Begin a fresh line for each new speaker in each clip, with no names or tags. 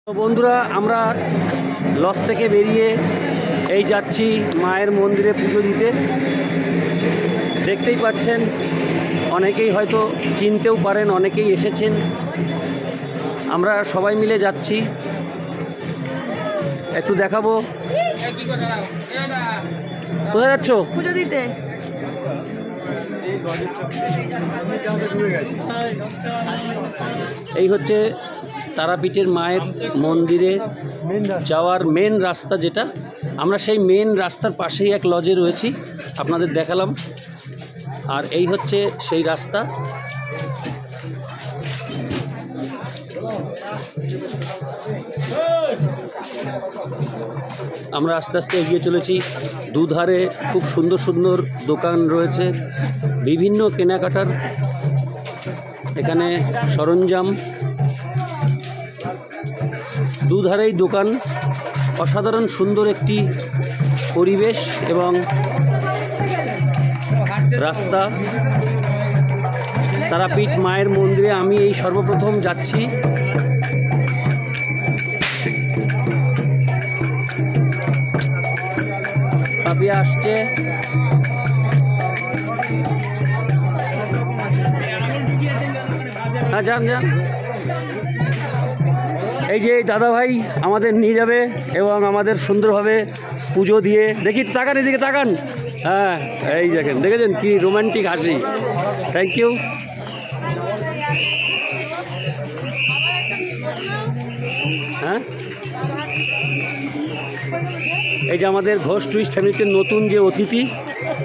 তো বন্ধুরা, আমরা লস থেকে বেরিয়ে এই যাচ্ছি মায়ের মন্দিরে পুজো দিতে। দেখতেই পাচ্ছেন, অনেকেই হয়তো চিনতেও পারেন, অনেকেই এসেছেন। আমরা সবাই মিলে যাচ্ছি, একটু দেখাবো। কোথায় যাচ্ছ?
পুজো দিতে।
এই হচ্ছে তারাপীঠের মায়ের মন্দিরে যাওয়ার মেন রাস্তা, যেটা আমরা সেই মেন রাস্তার পাশেই এক লজে রয়েছি, আপনাদের দেখালাম। আর এই হচ্ছে সেই রাস্তা। আমরা আস্তে আস্তে এগিয়ে চলেছি। দুধারে খুব সুন্দর সুন্দর দোকান রয়েছে, বিভিন্ন কেনাকাটার এখানে সরঞ্জাম, দুধারেই দোকান। অসাধারণ সুন্দর একটি পরিবেশ এবং রাস্তা। তারাপীঠ মায়ের মন্দিরে আমি এই সর্বপ্রথম যাচ্ছি। পাপিয়া আসছে। হ্যাঁ, যান যান। এই যে দাদা ভাই আমাদের নিয়ে যাবে এবং আমাদের সুন্দরভাবে পুজো দিয়ে। দেখি, তাকান এদিকে, তাকান। হ্যাঁ, এই দেখেন, দেখেছেন কি রোমান্টিক হাসি। Thank you. হ্যাঁ, এই যে আমাদের ঘোষ টুরিস্ট ফ্যামিলিতে নতুন যে অতিথি,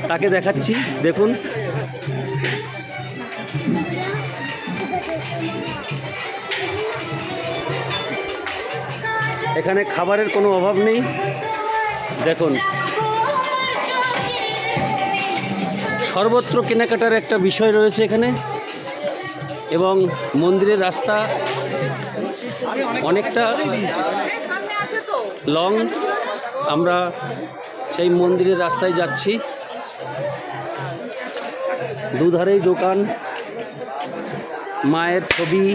তাকে দেখাচ্ছি, দেখুন। এখানে খাবারের কোনো অভাব নেই, দেখুন। সর্বত্র কেনাকাটার একটা বিষয় রয়েছে এখানে, এবং মন্দিরের রাস্তা অনেকটা লং। আমরা সেই মন্দিরের রাস্তায় যাচ্ছি। দুধারেই দোকান, মায়ের ছবি।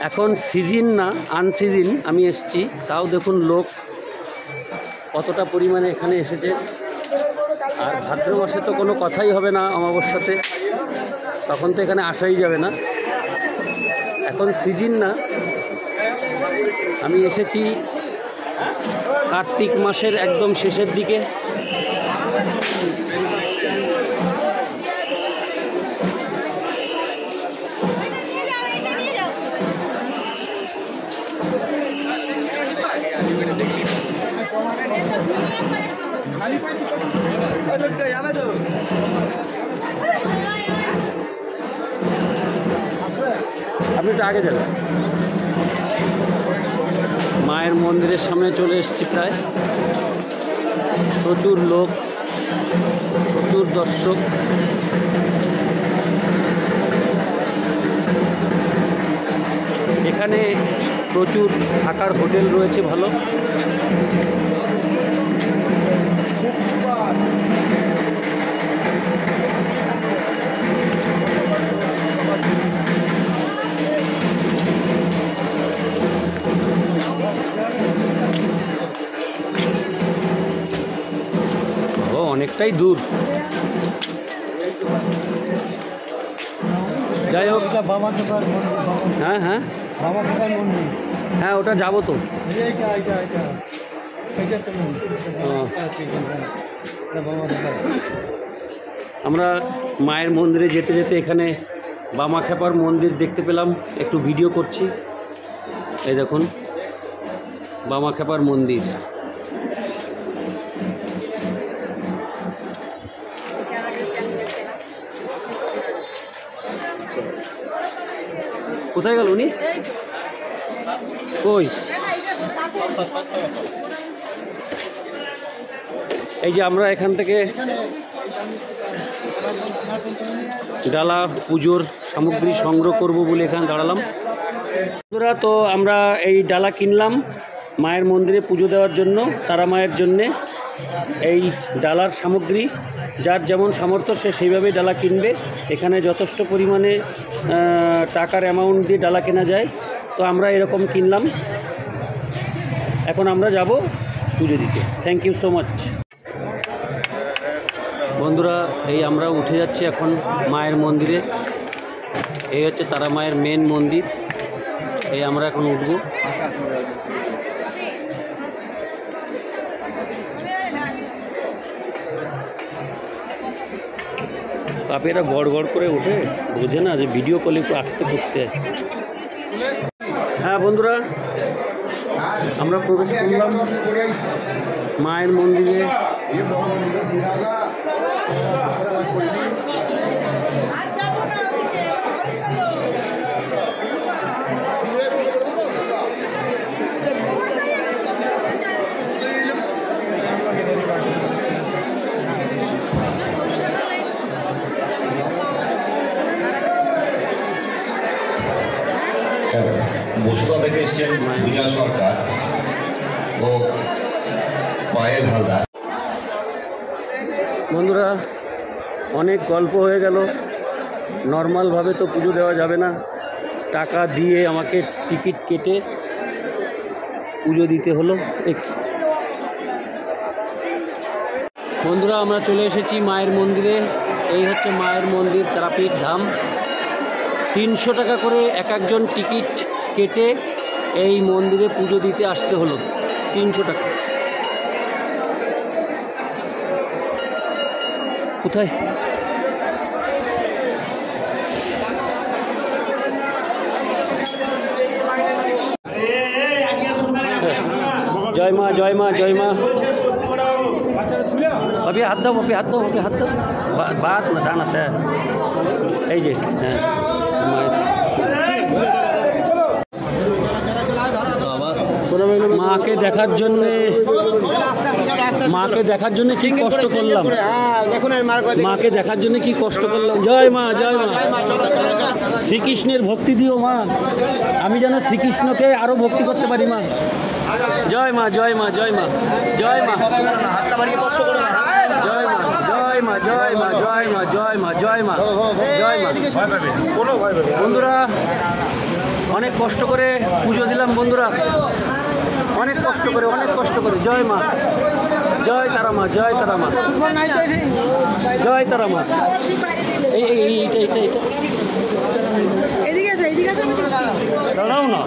এখন সিজন না, আনসিজন আমি এসছি, তাও দেখুন লোক কতটা পরিমাণে এখানে এসেছে। আর ভাদ্র মাসে তো কোনো কথাই হবে না, অমাবস্যাতে, তখন তো এখানে আসাই যাবে না। এখন সিজন না, আমি এসেছি কার্তিক মাসের একদম শেষের দিকে। আপনি তো আগে যাবেন। মায়ের মন্দিরের সামনে চলে এসেছি প্রায়। প্রচুর লোক, প্রচুর দর্শক। এখানে প্রচুর থাকার হোটেল রয়েছে ভালো। অনেকটাই দূর। যাই হোক, হ্যাঁ হ্যাঁ হ্যাঁ, ওটা যাবো তো। আমরা মায়ের মন্দিরে যেতে যেতে এখানে বামাখ্যাপার মন্দির দেখতে পেলাম, একটু ভিডিও করছি। এই দেখুন বামাখ্যাপার মন্দির। কোথায় গেল উনি? কই? এই যে আমরা এখান থেকে ডালা পুজোর সামগ্রী সংগ্রহ করব বলে এখানে দাঁড়ালাম। বন্ধুরা, তো আমরা এই ডালা কিনলাম মায়ের মন্দিরে পুজো দেওয়ার জন্য, তারা মায়ের জন্যে। এই ডালার সামগ্রী, যার যেমন সামর্থ্য সে সেইভাবেই ডালা কিনবে। এখানে যথেষ্ট পরিমাণে টাকার অ্যামাউন্ট দিয়ে ডালা কেনা যায়। তো আমরা এরকম কিনলাম। এখন আমরা যাব পুজো দিতে। Thank you so much. বন্ধুরা, এই আমরা উঠে যাচ্ছি এখন মায়ের মন্দিরে। এই হচ্ছে তারা মায়ের মেন মন্দির। এই আমরা এখন উঠব। আপনি এটা গড় গড় করে ওঠে, বোঝে না যে ভিডিও কলে একটু আস্তে করতে। হ্যাঁ বন্ধুরা, আমরা প্রবেশ করলাম মায়ের মন্দিরে।
বসুধা থেকে এসছেন বিজয় সরকার ও পায়েল হালদার।
বন্ধুরা, অনেক গল্প হয়ে গেল। নর্মালভাবে তো পুজো দেওয়া যাবে না, টাকা দিয়ে আমাকে টিকিট কেটে পুজো দিতে হলো। বন্ধুরা, আমরা চলে এসেছি মায়ের মন্দিরে। এই হচ্ছে মায়ের মন্দির, তারাপীঠ ধাম। 300 টাকা করে এক একজন টিকিট কেটে এই মন্দিরে পুজো দিতে আসতে হলো। 300 টাকা। কোথায়? জয় মা, জয় মা, জয় মা। अभी हाथ दो, अभी हाथ दो, अभी हाथ दो। बात ना दानाते এই যে। হ্যাঁ, মাকে দেখার জন্যে কি কষ্ট করলাম, মাকে দেখার জন্য কি কষ্ট করলাম। জয় মা, জয় মা। শ্রীকৃষ্ণের ভক্তি দিও মা, আমি যেন শ্রীকৃষ্ণকে আরো ভক্তি করতে পারি মা। জয় মা, জয় মা, জয় মা, জয় মা, জয় মা, জয় মা, জয় মা, জয় মা, জয় মা, জয় মা, জয় মা। বন্ধুরা, অনেক কষ্ট করে পুজো দিলাম বন্ধুরা, অনেক কষ্ট করে, অনেক কষ্ট করে। জয় মা, জয় তারা মা, জয় তারা মা, জয় তারা মা। এইটা এইটা এইটা দাঁড়াও না,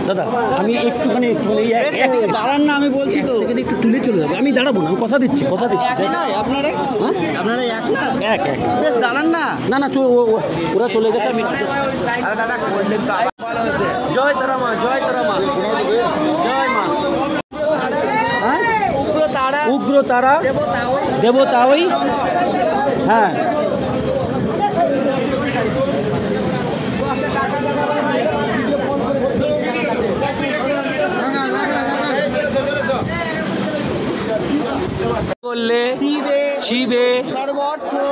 দাদা আমি একটুখানি দাঁড়ান না, আমি বলছি তো একটু তুলে চলে যাবো। আমি দাঁড়াবো না, আমি কথা দিচ্ছি, কথা দিচ্ছি। আপনারা এক না, এক এক দাঁড়ান না। না না, ওরা চলে গেছে। আমি জয় তারা মা, জয় তারা মা, জয় মা। উগ্র তারা দেবতা ওই। হ্যাঁ, বললে শিবে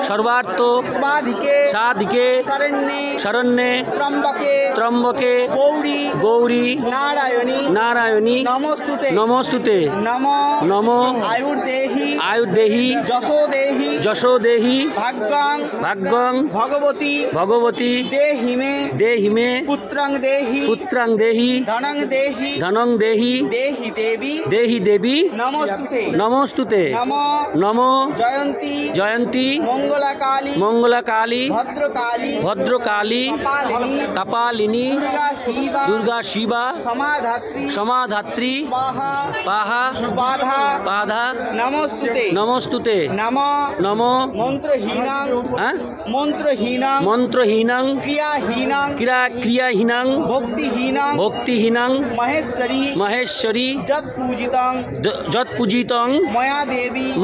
সর্বার্থ সাধিকে শরণ্যে ত্রম্বকে গৌরী নারায়ণী নমস্তুতে নমো আয়ুর্দেহি যশোদেহি ভাগ্যং ভগবতী দেহি মে পুত্রাং দেহি ধনং দেহি দেহি দেবী নমস্তুতে নমো জয়ন্তী মঙ্গলা কালী ভদ্রকালী কপালিনী দুর্গা শিবা সমাধাত্রী পাহা বাধা নমস্তুতে নমো মন্ত্রহীনং ক্রিয়াহীনং ভক্তিহীনং মহেশ্বরী যৎপূজিতং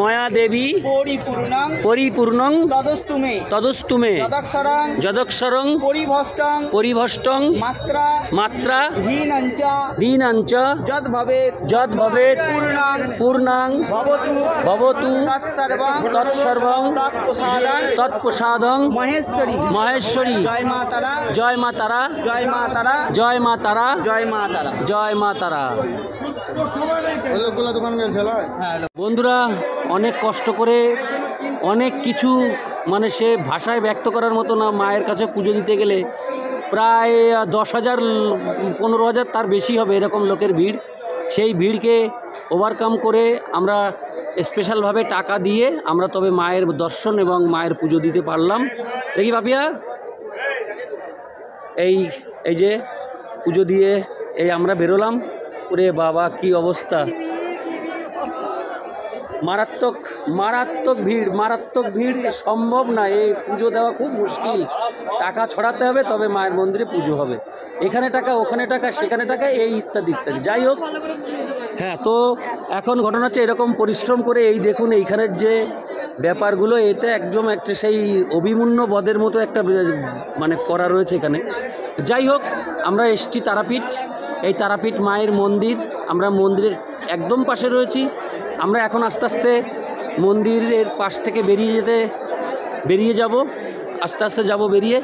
ময়া দেবী
পরিপূর্ণং
পরিপূর্ণং
তদস্তুমে
তদস্তুমে
যদক্ষরং
যদক্ষরং
পরিভষ্টং
পরিভষ্টং
মাত্রা
মাত্রা
হীনঞ্চ
দীনাঞ্চ
যদ ভবেৎ
যদ ভবেৎ
পূর্ণং
পূর্ণাং
ভবতু
ভবতু
তৎসর্বং
তৎসর্বং
তৎপ্রসাদং
তৎপ্রসাদং
মহেশ্বরী
মহেশ্বরী
জয় মা তারা
জয় মা তারা
জয় মা তারা
জয় মা তারা
জয় মা তারা।
জয় মা তারা।
হ্যাঁ
বন্ধুরা, অনেক কষ্ট করে অনেক কিছু মানে সে ভাষায় ব্যক্ত করার মতো না, মায়ের কাছে পুজো দিতে গেলে প্রায় 10,000 15,000 তার বেশি হবে এরকম লোকের ভিড়। সেই ভিড়কে ওভারকাম করে আমরা স্পেশালভাবে টাকা দিয়ে আমরা তবে মায়ের দর্শন এবং মায়ের পুজো দিতে পারলাম। দেখি বাপিয়া, এই যে পুজো দিয়ে এই আমরা বেরোলাম। ওরে বাবা, কি অবস্থা! মারাত্মক মারাত্মক ভিড়, মারাত্মক ভিড়। সম্ভব না, এই পুজো দেওয়া খুব মুশকিল। টাকা ছড়াতে হবে তবে মায়ের মন্দিরে পুজো হবে। এখানে টাকা, ওখানে টাকা, সেখানে টাকা, এই ইত্যাদি ইত্যাদি। যাই হোক, হ্যাঁ, তো এখন ঘটনা হচ্ছে এরকম পরিশ্রম করে এই দেখুন এইখানের যে ব্যাপারগুলো, এতে একদম একটা সেই অভিমন্য বদের মতো একটা মানে করা রয়েছে এখানে। যাই হোক, আমরা এসছি তারাপীঠ। এই তারাপীঠ মায়ের মন্দির, আমরা মন্দিরের একদম পাশে রয়েছি। আমরা এখন আস্তে আস্তে মন্দিরের পাশ থেকে বেরিয়ে যাব, আস্তে আস্তে যাব বেরিয়ে।